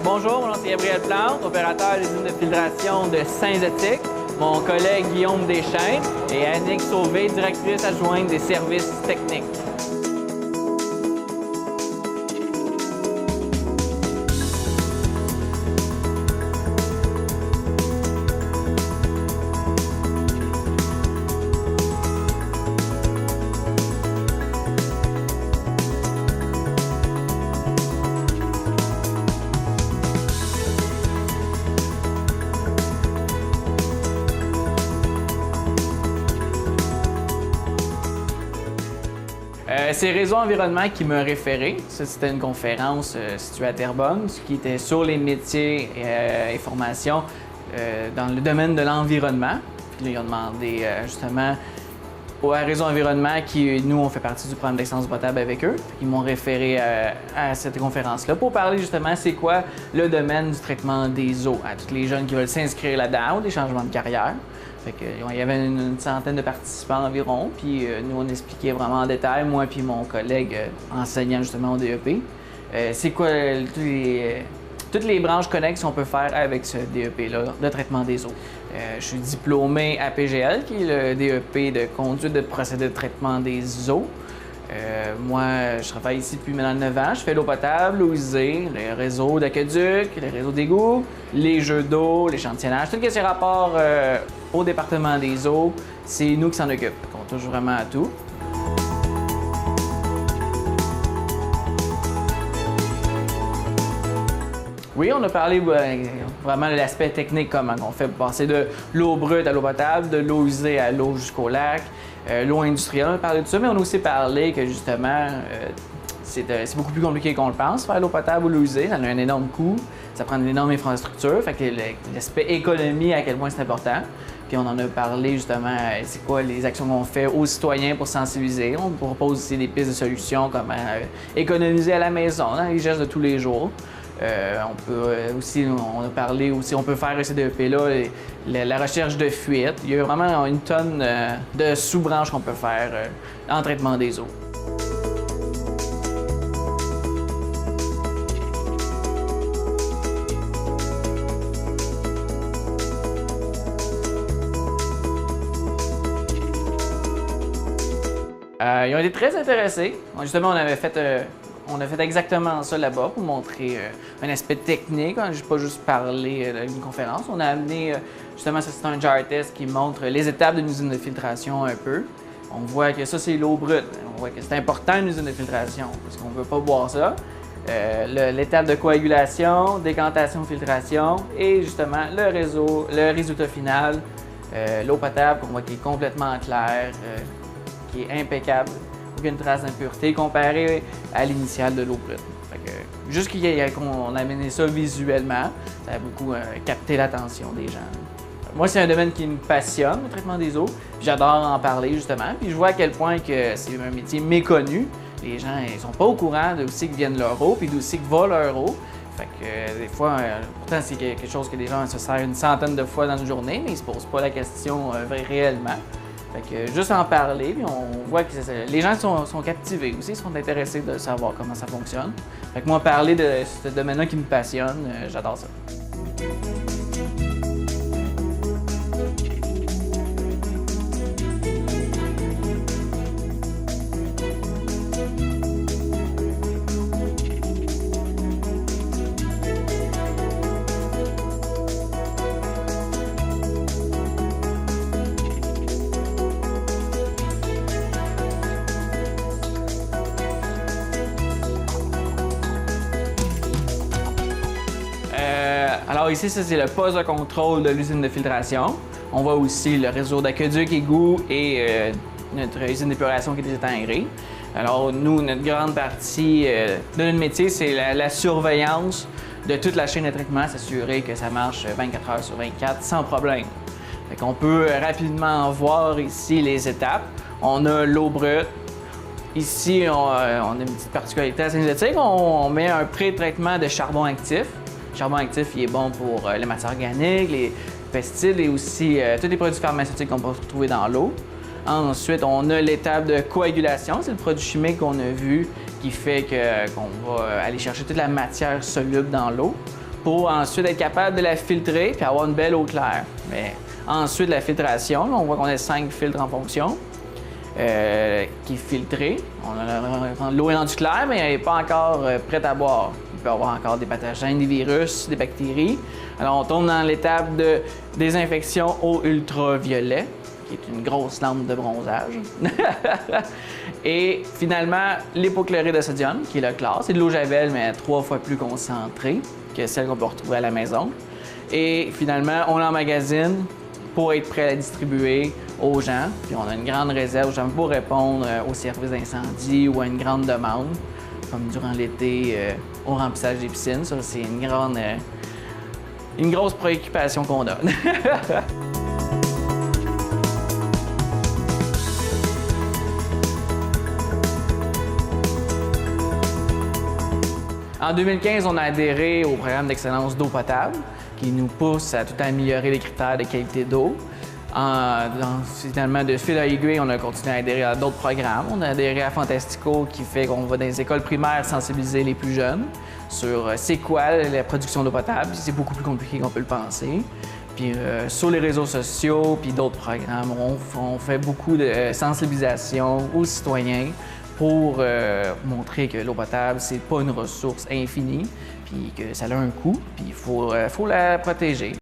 Bonjour, mon nom est Gabriel Plante, opérateur de l'usine de filtration de Saint-Zotique. Mon collègue Guillaume Deschênes et Annick Sauvé, directrice adjointe des services techniques. C'est Réseau Environnement qui m'a référé. C'était une conférence située à Terrebonne, qui était sur les métiers et formations dans le domaine de l'environnement. Puis là, ils ont demandé justement au Réseau Environnement, qui nous, on fait partie du programme d'excellence potable avec eux. Ils m'ont référé à cette conférence-là pour parler justement c'est quoi le domaine du traitement des eaux à tous les jeunes qui veulent s'inscrire là-dedans ou des changements de carrière. Fait que, il y avait une centaine de participants environ, puis nous, on expliquait vraiment en détail, moi puis mon collègue enseignant justement au DEP, c'est quoi toutes les branches connexes qu'on peut faire avec ce DEP-là, de traitement des eaux. Je suis diplômé à PGL, qui est le DEP de conduite de procédés de traitement des eaux. Moi, je travaille ici depuis maintenant 9 ans. Je fais l'eau potable, l'eau usée, les réseaux d'aqueduc, les réseaux d'égouts, les jeux d'eau, l'échantillonnage, tout ce qui est rapport au département des eaux, c'est nous qui s'en occupe. On touche vraiment à tout. Oui, on a parlé vraiment de l'aspect technique, comment on fait passer de l'eau brute à l'eau potable, de l'eau usée à l'eau jusqu'au lac, l'eau industrielle, on a parlé de ça, mais on a aussi parlé que justement, c'est beaucoup plus compliqué qu'on le pense, faire l'eau potable ou l'eau usée, ça a un énorme coût, ça prend une énorme infrastructure, fait que l'aspect économie, à quel point c'est important. Puis on en a parlé justement, c'est quoi les actions qu'on fait aux citoyens pour sensibiliser. On propose aussi des pistes de solutions, comment économiser à la maison, dans les gestes de tous les jours. On a parlé aussi, on peut faire ce CDEP-là, la recherche de fuite. Il y a vraiment une tonne de sous-branches qu'on peut faire en traitement des eaux. Ils ont été très intéressés. Justement, on a fait exactement ça là-bas pour montrer un aspect technique. On n'a pas juste parlé d'une conférence. On a amené, justement, ça c'est un jar test qui montre les étapes d'une usine de filtration un peu. On voit que ça, c'est l'eau brute. On voit que c'est important une usine de filtration parce qu'on ne veut pas boire ça. L'étape de coagulation, décantation, filtration et justement le résultat final, l'eau potable qu'on voit qui est complètement claire, qui est impeccable, aucune trace d'impureté comparée à l'initiale de l'eau brute. Juste qu'on a amené ça visuellement, ça a beaucoup capté l'attention des gens. Moi, c'est un domaine qui me passionne, le traitement des eaux. J'adore en parler justement. Puis je vois à quel point que c'est un métier méconnu. Les gens ne sont pas au courant d'où c'est que viennent leur eau, puis d'où c'est que va leur eau. Fait que des fois, pourtant c'est quelque chose que des gens se servent une centaine de fois dans une journée, mais ils ne se posent pas la question réellement. Fait que juste en parler, puis on voit que les gens sont captivés aussi, sont intéressés de savoir comment ça fonctionne. Fait que moi, parler de ce domaine-là qui me passionne, j'adore ça. Alors ici, ça c'est le poste de contrôle de l'usine de filtration. On voit aussi le réseau d'aqueduc, égouts et notre usine d'épuration qui est des étangs aérés. Alors nous, notre grande partie de notre métier, c'est la surveillance de toute la chaîne de traitement, s'assurer que ça marche 24 heures sur 24 sans problème. Fait qu'on peut rapidement voir ici les étapes. On a l'eau brute. Ici, on a une petite particularité à Saint-Zotique, on met un pré-traitement de charbon actif. Le charbon actif, il est bon pour les matières organiques, les pesticides et aussi tous les produits pharmaceutiques qu'on peut retrouver dans l'eau. Ensuite, on a l'étape de coagulation, c'est le produit chimique qu'on a vu qui fait qu'on va aller chercher toute la matière soluble dans l'eau pour ensuite être capable de la filtrer puis avoir une belle eau claire. Mais ensuite, la filtration, on voit qu'on a 5 filtres en fonction qui est filtré. L'eau est rendue claire, mais elle n'est pas encore prête à boire. Il peut y avoir encore des pathogènes, des virus, des bactéries. Alors, on tombe dans l'étape de désinfection au ultraviolet, qui est une grosse lampe de bronzage. Et finalement, l'hypochlorite de sodium, qui est le classe. C'est de l'eau Javel, mais 3 fois plus concentrée que celle qu'on peut retrouver à la maison. Et finalement, on l'emmagasine pour être prêt à la distribuer aux gens. Puis on a une grande réserve aux gens pour répondre aux services d'incendie ou à une grande demande, comme durant l'été au remplissage des piscines. Ça, c'est une grosse préoccupation qu'on a. En 2015, on a adhéré au programme d'excellence d'eau potable qui nous pousse à tout améliorer les critères de qualité d'eau. Finalement, de fil à aiguille, on a continué à adhérer à d'autres programmes. On a adhéré à Fantastico qui fait qu'on va dans les écoles primaires sensibiliser les plus jeunes sur c'est quoi la production d'eau potable. C'est beaucoup plus compliqué qu'on peut le penser. Puis sur les réseaux sociaux, puis d'autres programmes, on fait beaucoup de sensibilisation aux citoyens pour montrer que l'eau potable, c'est pas une ressource infinie, puis que ça a un coût, puis il faut la protéger.